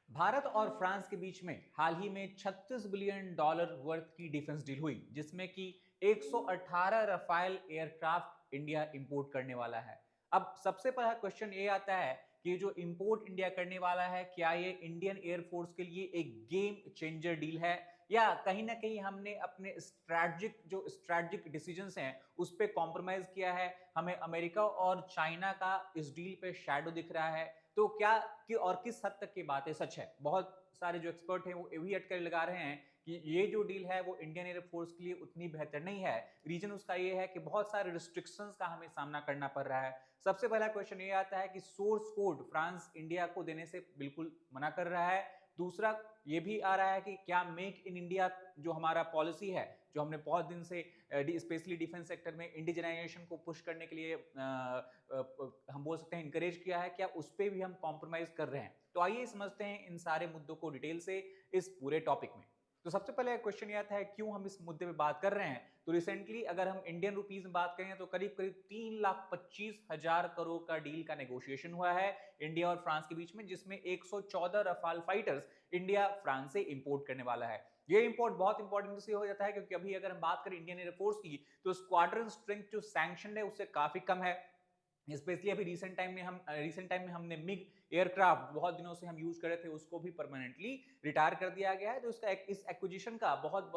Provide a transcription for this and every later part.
भारत और फ्रांस के बीच में हाल ही में 36 बिलियन डॉलर वर्थ की डिफेंस डील हुई, जिसमें कि 118 रफाल एयरक्राफ्ट इंडिया इंपोर्ट करने वाला है। अब सबसे पहला क्वेश्चन ये आता है कि जो इंपोर्ट इंडिया करने वाला है, क्या ये इंडियन एयरफोर्स के लिए एक गेम चेंजर डील है, या कहीं ना कहीं हमने अपने स्ट्रैटेजिक डिसीजंस हैं उस पर कॉम्प्रोमाइज किया है। हमें अमेरिका और चाइना का इस डील पे शैडो दिख रहा है। तो क्या कि और किस हद तक की बातें सच है? बहुत सारे जो एक्सपर्ट हैं वो ये भी अटकलें लगा रहे हैं कि ये जो डील है वो इंडियन एयरफोर्स के लिए उतनी बेहतर नहीं है। रीजन उसका ये है कि बहुत सारे रिस्ट्रिक्शंस का हमें सामना करना पड़ रहा है। सबसे पहला क्वेश्चन ये आता है कि सोर्स कोड फ्रांस इंडिया को देने से बिल्कुल मना कर रहा है। दूसरा ये भी आ रहा है कि क्या मेक इन इंडिया जो हमारा पॉलिसी है, जो हमने बहुत दिन से स्पेशली डिफेंस सेक्टर में इंडिजनाइजेशन को पुश करने के लिए हम बोल सकते हैं इंकरेज किया है, क्या उस पर भी हम कॉम्प्रोमाइज कर रहे हैं? तो आइए समझते हैं इन सारे मुद्दों को डिटेल से इस पूरे टॉपिक में। तो सबसे पहले क्वेश्चन यह आता है क्यों हम इस मुद्दे पे बात कर रहे हैं। तो रिसेंटली अगर हम इंडियन रुपीस में बात करें तो करीब करीब 3,25,000 करोड़ का डील का नेगोशिएशन हुआ है इंडिया और फ्रांस के बीच में, जिसमें 114 रफाल फाइटर्स इंडिया फ्रांस से इंपोर्ट करने वाला है। ये इंपोर्ट बहुत इंपॉर्टेंट इसलिए हो जाता है क्योंकि अभी अगर हम बात करें इंडियन एयरफोर्स की, तो स्क्वाड्रन स्ट्रेंथ जो सैंक्शन है उससे काफी कम है। स्पेशली अभी रिसेंट टाइम में हमने मिग एयरक्राफ्ट बहुत दिनों से हम यूज कर रहे थे, उसको भी परमानेंटली रिटायर कर दिया गया है। तो इसका इस एक्विजिशन का बहुत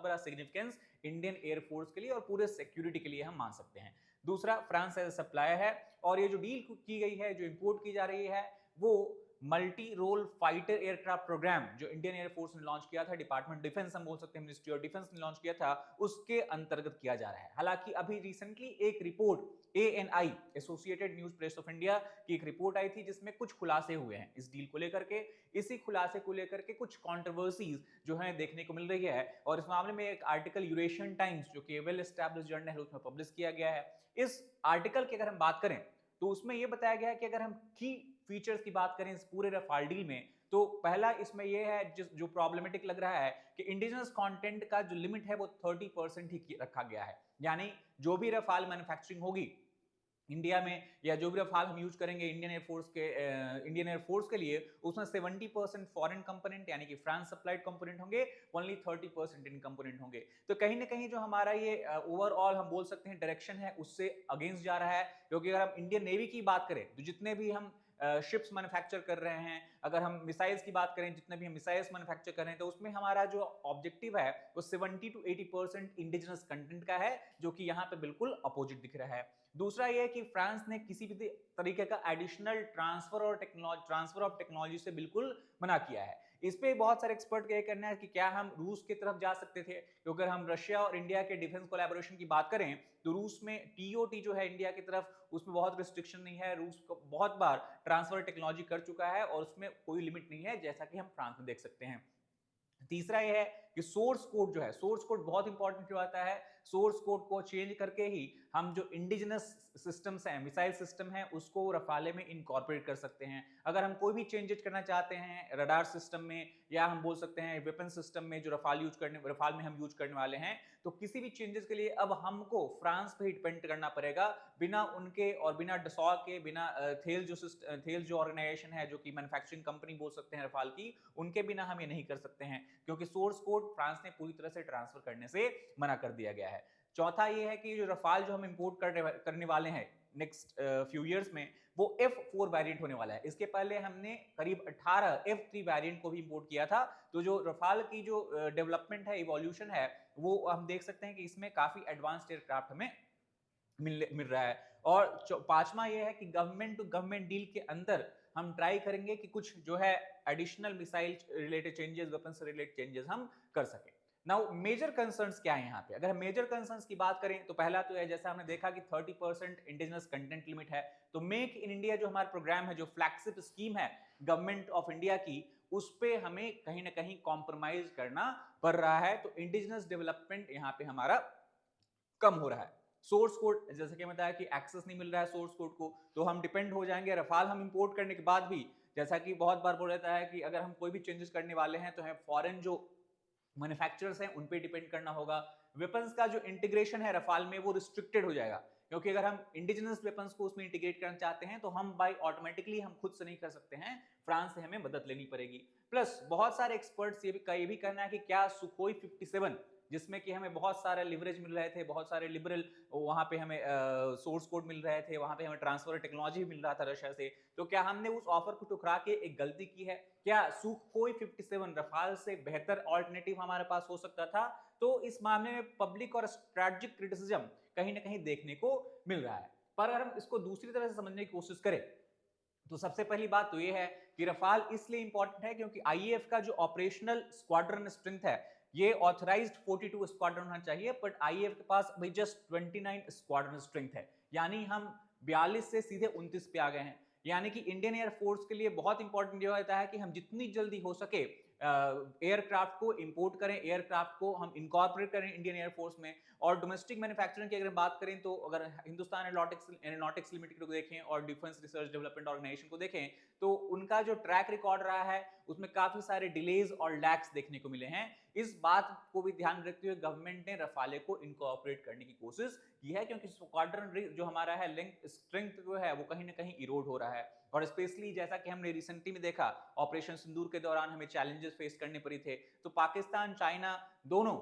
बड़ा सिग्निफिकेंस इंडियन एयरफोर्स के लिए और पूरे सिक्योरिटी के लिए हम मान सकते हैं। दूसरा, फ्रांस एज सप्लायर है और ये जो डील की गई है, जो इंपोर्ट की जा रही है, वो multi role fighter aircraft programme जो इंडियन एयरफोर्स ने लॉन्च किया था, डिपार्टमेंट डिफेंस हम बोल सकते हैं, मिनिस्ट्री ऑफ डिफेंस ने लॉन्च किया था, उसके अंतर्गत किया जा रहा है। हालांकि अभी रिसेंटली एक report ANI associated news press of India की एक रिपोर्ट आई थी जिसमें कुछ खुलासे हुए हैं इस डील को लेकर के। इसी खुलासे को लेकर के कुछ कंट्रोवर्सीज जो है देखने को मिल रही है और इस मामले में एक आर्टिकल यूरेशियन टाइम्स जो कि वेल एस्टैब्लिश्ड जर्नल है उसमें पब्लिश किया गया है। इस आर्टिकल की अगर हम बात करें तो उसमें यह बताया गया है कि अगर हम की फीचर्स की बात करें इस पूरे रफाल डील में, तो पहला इसमें यह है जो प्रॉब्लमेटिक लग रहा है कि इंडिजिनस कंटेंट का जो लिमिट है वो 30% ही रखा गया है। यानी जो भी रफाल मैन्युफैक्चरिंग होगी इंडिया में या जो भी रफाल हम यूज करेंगे इंडियन एयरफोर्स के लिए, उसमें 70% फॉरेन कंपोनेंट यानी कि फ्रांस सप्लाइड कंपोनेंट होंगे, ओनली 30% इन कंपोनेंट होंगे। तो कहीं ना कहीं जो हमारा ये ओवरऑल हम बोल सकते हैं डायरेक्शन है उससे अगेंस्ट जा रहा है। क्योंकि अगर हम इंडियन नेवी की बात करें तो जितने भी हम शिप्स मैन्युफैक्चर कर रहे हैं, अगर हम मिसाइल्स की बात करें, जितने भी हम मिसाइल्स मैन्युफैक्चर कर रहे हैं, तो उसमें हमारा जो ऑब्जेक्टिव है वो 70 to 80% इंडिजिनस कंटेंट का है, जो कि यहाँ पे बिल्कुल अपोजिट दिख रहा है। दूसरा यह है कि फ्रांस ने किसी भी तरीके का एडिशनल ट्रांसफर ऑफ टेक्नोलॉजी से बिल्कुल मना किया है। इस पे बहुत सारे एक्सपर्ट का कहना है कि क्या हम रूस की तरफ जा सकते थे, क्योंकि अगर हम रशिया और इंडिया के डिफेंस कोलैबोरेशन की बात करें तो रूस में टीओटी जो है इंडिया की तरफ, उसमें बहुत रिस्ट्रिक्शन नहीं है। रूस को बहुत बार ट्रांसफर टेक्नोलॉजी कर चुका है और उसमें कोई लिमिट नहीं है, जैसा कि हम फ्रांस में देख सकते हैं। तीसरा यह है कि सोर्स कोड जो है, सोर्स कोड बहुत इंपॉर्टेंट क्यों आता है। सोर्स कोड को चेंज करके ही हम जो इंडिजिनस सिस्टम्स हैं, मिसाइल सिस्टम है, उसको रफाले में इनकॉर्पोरेट कर सकते हैं। अगर हम कोई भी चेंजेस करना चाहते हैं रडार सिस्टम में, या हम बोल सकते हैं वेपन सिस्टम में जो रफाल में हम यूज करने वाले हैं, तो किसी भी चेंजेस के लिए अब हमको फ्रांस पे ही डिपेंड करना पड़ेगा। बिना उनके और बिना डसॉ के, बिना थेल जो ऑर्गेनाइजेशन है, जो कि मैन्युफैक्चरिंग कंपनी बोल सकते हैं रफाल की, उनके बिना हम ये नहीं कर सकते हैं, क्योंकि सोर्स कोड फ्रांस ने पूरी तरह से ट्रांसफर करने से मना कर दिया गया है। चौथा ये है कि जो रफाल जो हम इंपोर्ट करने वाले हैं नेक्स्ट फ्यू इयर्स में, वो F4 वेरिएंट होने वाला है। इसके पहले हमने करीब 18 F3 वेरिएंट को भी इंपोर्ट किया था। तो जो रफाल की जो डेवलपमेंट है, इवोल्यूशन है, वो हम देख सकते हैं कि इसमें काफी एडवांस्ड एयरक्राफ्ट हमें मिल रहा है। और पांचवा यह है कि गवर्नमेंट टू गवर्नमेंट डील के अंदर हम ट्राई करेंगे कि कुछ जो है additional missile related changes, weapon से रिलेटेड चेंजेस हम कर सकें। नाउ मेजर कंसर्न्स क्या है यहाँ पे? अगर हम मेजर कंसर्न्स की बात करें तो पहला तो है, जैसा हमने देखा कि 30% इंडिजिनस कंटेंट लिमिट है। तो मेक इन इंडिया जो हमारा प्रोग्राम है, जो फ्लैगशिप स्कीम है गवर्नमेंट ऑफ इंडिया की, उस पे हमें कहीं ना कहीं कॉम्प्रोमाइज करना पड़ रहा है। तो इंडिजिनस डेवलपमेंट यहाँ पे हमारा कम हो रहा है। सोर्स कोड, जैसे कि बताया कि एक्सेस नहीं मिल रहा है सोर्स कोड को, तो हम डिपेंड हो जाएंगे रफाल हम इंपोर्ट करने के बाद भी। जैसा कि बहुत बार बोला जाता है कि अगर हम कोई भी चेंजेस करने वाले हैं तो है फॉरेन जो मैन्युफैक्चरर्स हैं उन पे डिपेंड करना होगा। वेपन्स का जो इंटीग्रेशन है रफाल में वो रिस्ट्रिक्टेड हो जाएगा, क्योंकि अगर हम इंडिजिनस वेपन्स को उसमें इंटीग्रेट करना चाहते हैं तो हम बाय ऑटोमेटिकली हम खुद से नहीं कर सकते हैं, फ्रांस से हमें मदद लेनी पड़ेगी। प्लस बहुत सारे एक्सपर्ट्स ये भी कहना है कि क्या सुखोई 57 जिसमें कि हमें बहुत सारे लिवरेज मिल रहे थे, बहुत सारे लिबरल वहां पे हमें सोर्स कोड मिल रहे थे, वहां पे हमें ट्रांसफर टेक्नोलॉजी मिल रहा था रशिया से, तो क्या हमने उस ऑफर को ठुकरा के एक गलती की है? क्या सुखोई 57 रफाल से बेहतर ऑल्टरनेटिव हमारे पास हो सकता था? तो इस मामले में पब्लिक और स्ट्रैटेजिक क्रिटिसिज्म कहीं ना कहीं देखने को मिल रहा है। पर अगर हम इसको दूसरी तरह से समझने की कोशिश करें तो सबसे पहली बात तो ये है कि रफाल इसलिए इंपॉर्टेंट है क्योंकि आईएएफ का जो ऑपरेशनल स्क्वाड्रन स्ट्रेंथ है ये ऑथराइज्ड 42 स्क्वाड्रन होना चाहिए, बट आईएएफ के पास अभी जस्ट 29 स्क्वाड्रन स्ट्रेंथ है, यानी हम 42 से सीधे 29 पे आ गए हैं। यानी कि इंडियन एयरफोर्स के लिए बहुत इंपॉर्टेंट ये होता है कि हम जितनी जल्दी हो सके एयरक्राफ्ट को इंपोर्ट करें, एयरक्राफ्ट को हम इनकॉर्पोरेट करें इंडियन एयरफोर्स में। और डोमेस्टिक मैन्युफैक्चरिंग की अगर बात करें तो अगर हिंदुस्तान एरोनॉटिक्स लिमिटेड को देखें और डिफेंस रिसर्च डेवलपमेंट ऑर्गेनाइजेशन को देखें तो उनका जो ट्रैक रिकॉर्ड रहा है उसमें काफी सारे डिलेज और लैक्स देखने को मिले हैं। इस बात को भी ध्यान रखते हुए गवर्नमेंट ने रफाले को इनकॉर्पोरेट करने की कोशिश की है, क्योंकि स्क्वाड्रन जो हमारा है लिंक स्ट्रेंथ जो है वो कहीं ना कहीं इरोड हो रहा है। और स्पेशली जैसा कि हमने रिसेंटली में देखा ऑपरेशन सिंदूर के दौरान हमें चैलेंजेस फेस करने पड़े थे, तो पाकिस्तान चाइना दोनों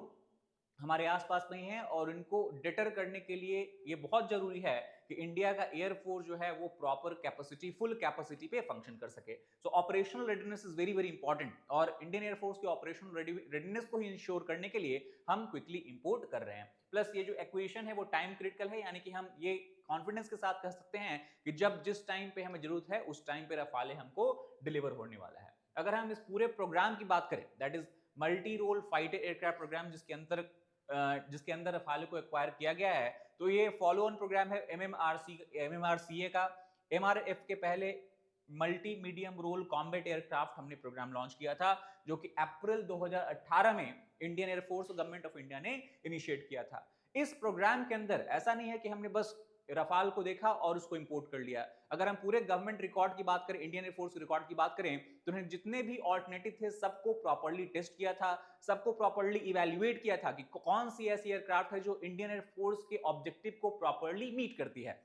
हमारे आसपास नहीं है और इनको डिटर करने के लिए ये बहुत जरूरी है कि इंडिया का एयरफोर्स जो है वो प्रॉपर कैपेसिटी फुल कैपेसिटी पे फंक्शन कर सके। So operational readiness is very very important और इंडियन एयरफोर्स की ऑपरेशनल रेडीनेस को ही इंश्योर करने के लिए हम क्विकली इंपोर्ट कर रहे हैं। प्लस ये जो एक्विजिशन है वो टाइम क्रिटिकल है, यानी कि हम ये कॉन्फिडेंस के साथ कह सकते हैं कि जब जिस टाइम पे हमें जरूरत है उस टाइम पे रफाले हमको डिलीवर होने वाला है। अगर हम इस पूरे प्रोग्राम की बात करें that is multi role fighter aircraft programme जिसके अंदर रफाले को एक्वायर किया गया है, तो ये फॉलो ऑन प्रोग्राम है एमएमआरसीए का। एमआरएफ के पहले multi medium role combat aircraft हमने प्रोग्राम लॉन्च किया था जो कि अप्रैल 2018 में इंडियन एयरफोर्स और गवर्नमेंट ऑफ इंडिया ने इनिशिएट किया था। इस प्रोग्राम के अंदर ऐसा नहीं है कि हमने बस रफाल को देखा और उसको इंपोर्ट कर लिया। अगर हम पूरे गवर्नमेंट रिकॉर्ड की बात करें, इंडियन एयरफोर्स रिकॉर्ड की बात करें, तो उन्हें जितने भी ऑल्टरनेटिव थे सबको प्रॉपर्ली टेस्ट किया था, सबको प्रॉपर्ली इवैल्यूएट किया था कि कौन सी ऐसी एयरक्राफ्ट है जो इंडियन एयरफोर्स के ऑब्जेक्टिव को प्रॉपर्ली मीट करती है।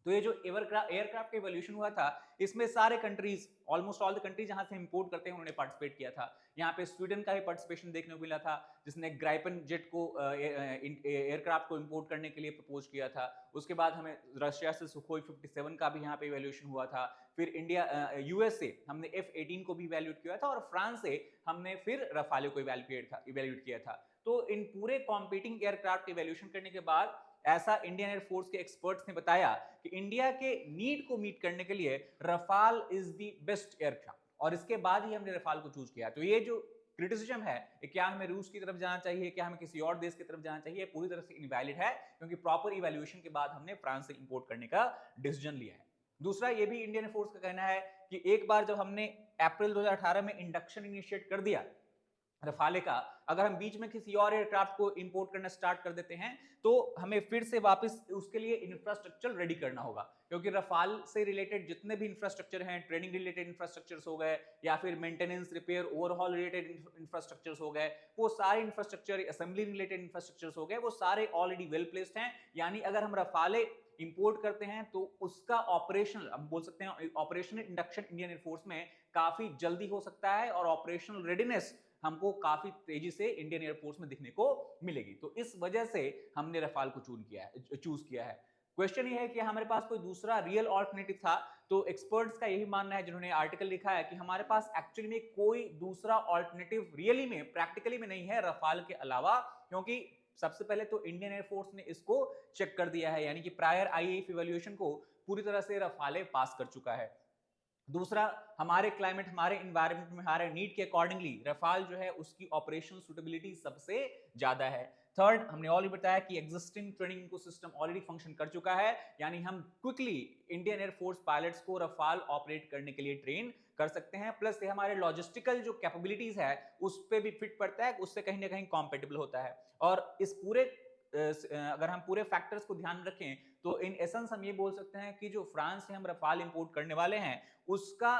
तो ये जो एयरक्राफ्ट इवोल्यूशन हुआ था इसमें सारे countries almost all the countries जहां से इंपोर्ट करते हैं उन्होंने पार्टिसिपेट किया था। यहाँ पे स्वीडन का भी पार्टिसिपेशन देखने को मिला था जिसने ग्राइपन जेट को एयरक्राफ्ट को इंपोर्ट करने के लिए प्रपोज किया था। उसके बाद हमें रशिया से सुखोई 57 का भी यहाँ पे इवैल्यूएशन हुआ था। फिर इंडिया यूएस से हमने F-18 को भी इवैल्यूएट किया था और फ्रांस से हमने फिर रफाले को इवैल्यूएट किया था। तो इन पूरे कॉम्पीटिंग एयरक्राफ्ट इवैल्यूएशन करने के बाद ऐसा इंडियन एयरफोर्स के एक्सपर्ट्स ने बताया कि इंडिया के नीड को मीट करने के लिए Rafale is the best aircraft और इसके बाद ही हमने रफाल को चूज किया। तो ये जो क्रिटिसिज्म है क्या हमें रूस की तरफ जाना चाहिए, क्या हमें किसी और देश की तरफ जाना चाहिए, पूरी तरह से इनवैलिड है क्योंकि प्रॉपर इवैल्यूएशन के बाद हमने फ्रांस से इंपोर्ट करने का डिसीजन लिया है। दूसरा ये भी इंडियन एयरफोर्स का कहना है कि एक बार जब हमने अप्रैल 2018 में इंडक्शन इनिशिएट कर दिया रफाले का, अगर हम बीच में किसी और एयरक्राफ्ट को इंपोर्ट करना स्टार्ट कर देते हैं तो हमें फिर से वापस उसके लिए इंफ्रास्ट्रक्चर रेडी करना होगा, क्योंकि रफाल से रिलेटेड जितने भी इंफ्रास्ट्रक्चर हैं, ट्रेनिंग रिलेटेड इंफ्रास्ट्रक्चर्स हो गए या फिर maintenance repair overhaul related infrastructures हो गए, वो सारे इंफ्रास्ट्रक्चर असेंबली रिलेटेड इंफ्रास्ट्रक्चर्स हो गए, वो सारे ऑलरेडी वेल प्लेस्ड हैं। यानी अगर हम रफाले इंपोर्ट करते हैं तो उसका ऑपरेशनल हम बोल सकते हैं ऑपरेशनल इंडक्शन इंडियन एयरफोर्स में काफी जल्दी हो सकता है और ऑपरेशनल रेडीनेस हमको काफी तेजी से इंडियन एयरफोर्स में दिखने को मिलेगी। तो इस वजह से हमने रफाल को चूज किया है। क्वेश्चन ये है कि हमारे पास कोई दूसरा रियल ऑल्टरनेटिव था, तो एक्सपर्ट्स का यही मानना है जिन्होंने आर्टिकल लिखा है कि हमारे पास एक्चुअली में कोई दूसरा ऑल्टरनेटिव रियली में प्रैक्टिकली में नहीं है रफाल के अलावा, क्योंकि सबसे पहले तो इंडियन एयरफोर्स ने इसको चेक कर दिया है, यानी कि प्रायर आईएएफ इवैल्यूएशन को पूरी तरह से रफाले पास कर चुका है। दूसरा, हमारे क्लाइमेट, हमारे एनवायरनमेंट में, हमारे नीड के अकॉर्डिंगली रफाल जो है उसकी ऑपरेशनल सुटेबिलिटी सबसे ज्यादा है। थर्ड, हमने ऑलरेडी बताया कि existing training ecosystem already function कर चुका है, यानी हम क्विकली इंडियन एयरफोर्स पायलट्स को रफाल ऑपरेट करने के लिए ट्रेन कर सकते हैं। प्लस ये हमारे लॉजिस्टिकल जो कैपेबिलिटीज है उस पर भी फिट पड़ता है, उससे कहीं ना कहीं कॉम्पेटेबल होता है। और इस पूरे अगर हम पूरे फैक्टर्स को ध्यान रखें तो इन एसेंस हम ये बोल सकते हैं कि जो फ्रांस से हम रफाल इंपोर्ट करने वाले हैं उसका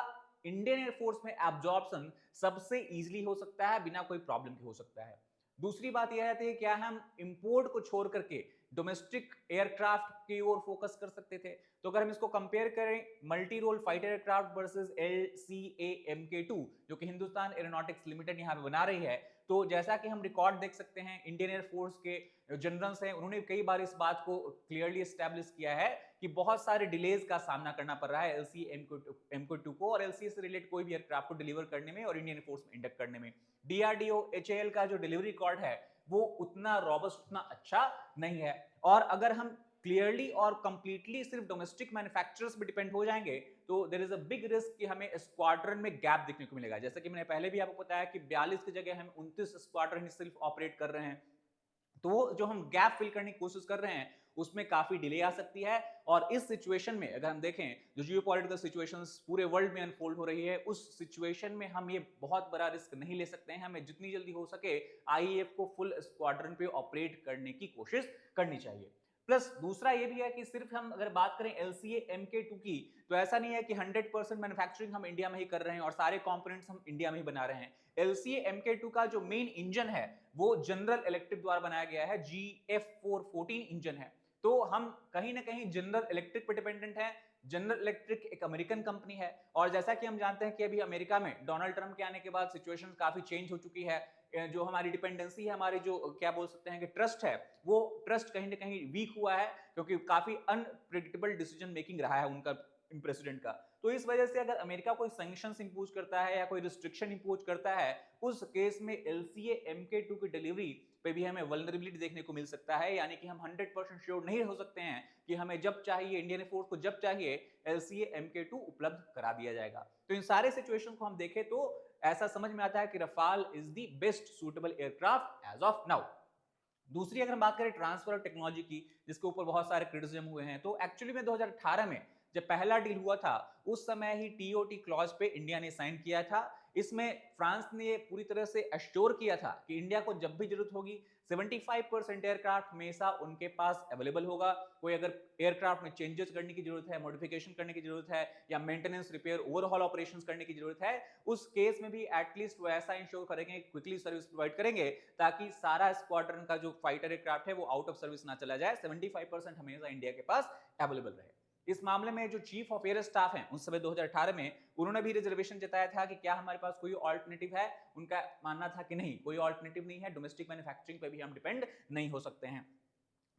इंडियन एयरफोर्स में एब्जॉर्प्शन सबसे इजीली हो सकता है, बिना कोई प्रॉब्लम के हो सकता है। दूसरी बात यह आती है क्या हम इंपोर्ट को छोड़ करके डोमेस्टिक एयरक्राफ्ट की ओर फोकस कर सकते थे। तो अगर हम इसको कंपेयर करें multi role fighter aircraft versus LCA-MK2 जो कि हिंदुस्तान एरोनॉटिक्स लिमिटेड यहां पे बना रही है, तो जैसा कि हम रिकॉर्ड देख सकते हैं इंडियन एयरफोर्स के जनरल्स हैं उन्होंने कई बार इस बात को क्लियरली एस्टैब्लिश किया है कि बहुत सारे डिलेज का सामना करना पड़ रहा है LCA-MK2 को और LCA से रिलेटेड कोई भी एयरक्राफ्ट को डिलीवर करने में और इंडियन एयरफोर्स में इंडक्ट करने में। DRDO HAL का जो डिलीवरी रिकॉर्ड है वो उतना रॉबस्ट, उतना अच्छा नहीं है। और अगर हम क्लियरली और कंप्लीटली सिर्फ डोमेस्टिक मैन्युफैक्चरर्स पे डिपेंड हो जाएंगे तो there is a big risk कि हमें स्क्वाड्रन में गैप देखने को मिलेगा। जैसा कि मैंने पहले भी आपको बताया कि 42 की जगह हम 29 स्क्वाड्रन ही सिर्फ ऑपरेट कर रहे हैं, तो वो जो हम गैप फिल करने की कोशिश कर रहे हैं उसमें काफी डिले आ सकती है। और इस सिचुएशन में अगर हम देखें जो जियोपॉलिटिकल सिचुएशंस पूरे वर्ल्ड में अनफोल्ड हो रही है, उस सिचुएशन में हम ये बहुत बड़ा रिस्क नहीं ले सकते हैं। हमें जितनी जल्दी हो सके आईएएफ को फुल स्क्वाड्रन पे ऑपरेट करने की कोशिश करनी चाहिए। प्लस दूसरा ये भी है कि सिर्फ हम अगर बात करें LCA-MK2 की, तो ऐसा नहीं है कि 100% मैन्युफैक्चरिंग हम इंडिया में ही कर रहे हैं और सारे कंपोनेंट्स हम इंडिया में ही बना रहे हैं। LCA-MK2 का जो मेन इंजन है वो जनरल इलेक्ट्रिक द्वारा बनाया गया है, GF414 इंजन है। तो हम कहीं ना कहीं जनरल इलेक्ट्रिक पर डिपेंडेंट है। जनरल इलेक्ट्रिक एक अमेरिकन कंपनी है और जैसा कि हम जानते हैं कि अभी अमेरिका में डोनाल्ड ट्रंप के आने के बाद सिचुएशन काफी चेंज हो चुकी है। जो हमारी डिपेंडेंसी है, हमारी जो क्या बोल सकते हैं कि ट्रस्ट है, वो ट्रस्ट कहीं ना कहीं वीक हुआ है क्योंकि काफी अनप्रेडिक्टेबल डिसीजन मेकिंग रहा है उनका प्रेसिडेंट का। तो इस वजह से अगर अमेरिका कोई सैंक्शंस इंपोज करता है या कोई रिस्ट्रिक्शन इंपोज करता है, उस केस में LCA-MK2 की डिलीवरी पे भी हमें वल्नरेबिलिटी देखने को मिल सकता है। यानी कि हम 100% श्योर नहीं हो सकते हैं कि हमें जब चाहिए, इंडियन फोर्स को जब चाहिए, LCA-MK2 उपलब्ध करा दिया जाएगा। तो इन सारे सिचुएशन को हम देखें तो ऐसा समझ में आता है कि Rafale is the best suitable aircraft as of now. दूसरी अगर हम बात करें ट्रांसफर ऑफ टेक्नोलॉजी की, जिसके ऊपर बहुत सारे क्रिटिसिज्म हुए हैं, तो एक्चुअली में 2018 में जब पहला डील हुआ था उस समय ही TOT क्लॉज पे इंडिया ने साइन किया था। इसमें फ्रांस ने पूरी तरह से अश्योर किया था कि इंडिया को जब भी जरूरत होगी 75% एयरक्राफ्ट हमेशा उनके पास अवेलेबल होगा। कोई अगर एयरक्राफ्ट में चेंजेस करने की जरूरत है, मॉडिफिकेशन करने की जरूरत है या मेंटेनेंस, रिपेयर, ओवरहॉल ऑपरेशंस करने की जरूरत है, उस केस में भी एटलीस्ट वो ऐसा इंश्योर करेंगे, क्विकली सर्विस प्रोवाइड करेंगे ताकि सारा स्क्वाड्रन का जो फाइटर एयरक्राफ्ट है वो आउट ऑफ सर्विस ना चला जाए, 75% हमेशा इंडिया के पास अवेलेबल रहे। इस मामले में जो चीफ ऑफ एयर स्टाफ हैं उस समय 2018 में, उन्होंने भी रिजर्वेशन जताया था कि क्या हमारे पास कोई ऑल्टरनेटिव है। उनका मानना था कि नहीं, कोई ऑल्टरनेटिव नहीं है, डोमेस्टिक मैन्युफैक्चरिंग पे भी हम डिपेंड नहीं हो सकते हैं।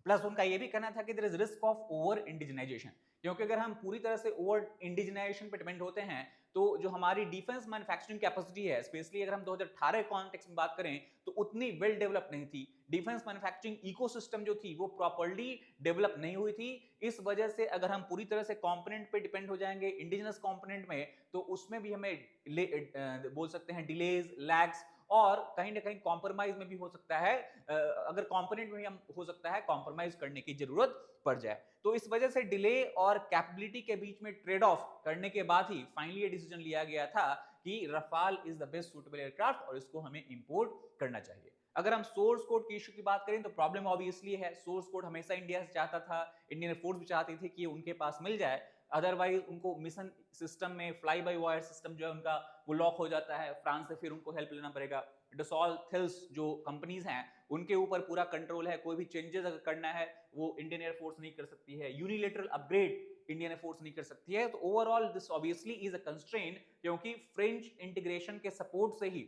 प्लस उनका यह भी कहना था कि there is risk of over indigenisation, क्योंकि अगर हम पूरी तरह से ओवर इंडिजिनाइजेशन पे डिपेंड होते हैं तो जो हमारी डिफेंस मैन्युफैक्चरिंग कैपेसिटी है, स्पेशली अगर हम 2018 कॉन्टेक्स्ट में बात करें, तो उतनी वेल डेवलप नहीं थी। डिफेंस मैन्युफैक्चरिंग इकोसिस्टम जो थी वो प्रॉपर्ली डेवलप नहीं हुई थी। इस वजह से अगर हम पूरी तरह से कंपोनेंट पे डिपेंड हो जाएंगे, इंडिजिनस कंपोनेंट में, तो उसमें भी हमें बोल सकते हैं डिलेज, लैग्स और कहीं ना कहीं कॉम्प्रोमाइज में भी हो सकता है। अगर कंपोनेंट में हम हो सकता है कॉम्प्रोमाइज करने की जरूरत पड़ जाए। तो इस वजह से डिले और कैपेबिलिटी के बीच में ट्रेड ऑफ करने के बाद ही फाइनली ये डिसीजन लिया गया था कि Rafale is the best suitable aircraft और इसको हमें इंपोर्ट करना चाहिए। अगर हम सोर्स कोड की इशू की बात करें तो प्रॉब्लम ऑब्वियसली है, सोर्स कोड हमेशा इंडिया से चाहता था, इंडियन एयरफोर्स भी चाहती थी कि उनके पास मिल जाए, अदरवाइज उनको मिशन सिस्टम में फ्लाई बाय वायर सिस्टम जो है उनका वो लॉक हो जाता है, फ्रांस से फिर उनको हेल्प लेना पड़ेगा। डसॉल्ट थिल्स जो कंपनीज हैं उनके ऊपर पूरा कंट्रोल है, कोई भी चेंजेस अगर करना है वो इंडियन एयरफोर्स नहीं कर सकती है, यूनिलेटरल अपग्रेड इंडियन एयरफोर्स नहीं कर सकती है। तो overall this obviously is a constraint, क्योंकि फ्रेंच इंटीग्रेशन के सपोर्ट से ही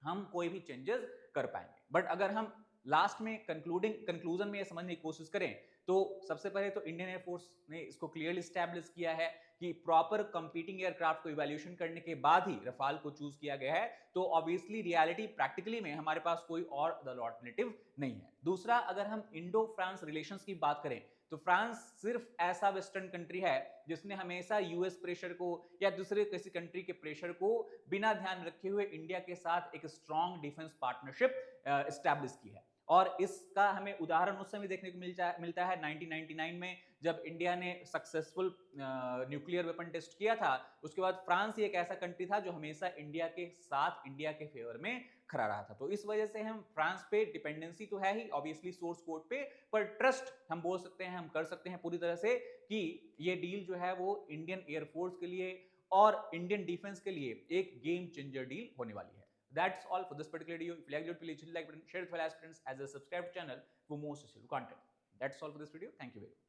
हम कोई भी चेंजेस कर पाएंगे। बट अगर हम लास्ट में कंक्लूजन में ये समझने की कोशिश करें तो सबसे पहले तो इंडियन एयरफोर्स ने इसको क्लियरली स्टैब्लिश किया है कि प्रॉपर कंपीटिंग एयरक्राफ्ट को इवैल्यूएशन करने के बाद ही रफाल को चूज किया गया है। तो ऑब्वियसली रियलिटी प्रैक्टिकली में हमारे पास कोई और अदर ऑल्टरनेटिव नहीं है। दूसरा, अगर हम इंडो फ्रांस रिलेशंस की बात करें तो फ्रांस सिर्फ ऐसा वेस्टर्न कंट्री है जिसने हमेशा यूएस प्रेशर को या दूसरे किसी कंट्री के प्रेशर को बिना ध्यान रखे हुए इंडिया के साथ एक स्ट्रॉन्ग डिफेंस पार्टनरशिप एस्टैब्लिश की है। और इसका हमें उदाहरण उस समय देखने को मिलता है 1999 में, जब इंडिया ने सक्सेसफुल न्यूक्लियर वेपन टेस्ट किया था। उसके बाद फ्रांस ही एक ऐसा कंट्री था जो हमेशा इंडिया के साथ, इंडिया के फेवर में खड़ा रहा था। तो इस वजह से हम फ्रांस पे डिपेंडेंसी तो है ही ऑब्वियसली सोर्स कोड पे, पर ट्रस्ट हम बोल सकते हैं, हम कर सकते हैं पूरी तरह से कि ये डील जो है वो इंडियन एयरफोर्स के लिए और इंडियन डिफेंस के लिए एक गेम चेंजर डील होने वाली है। That's all for this particular video. If you like it, please hit the like button, share it with fellow aspirants as a subscribe channel for more social content. That's all for this video. Thank you very much.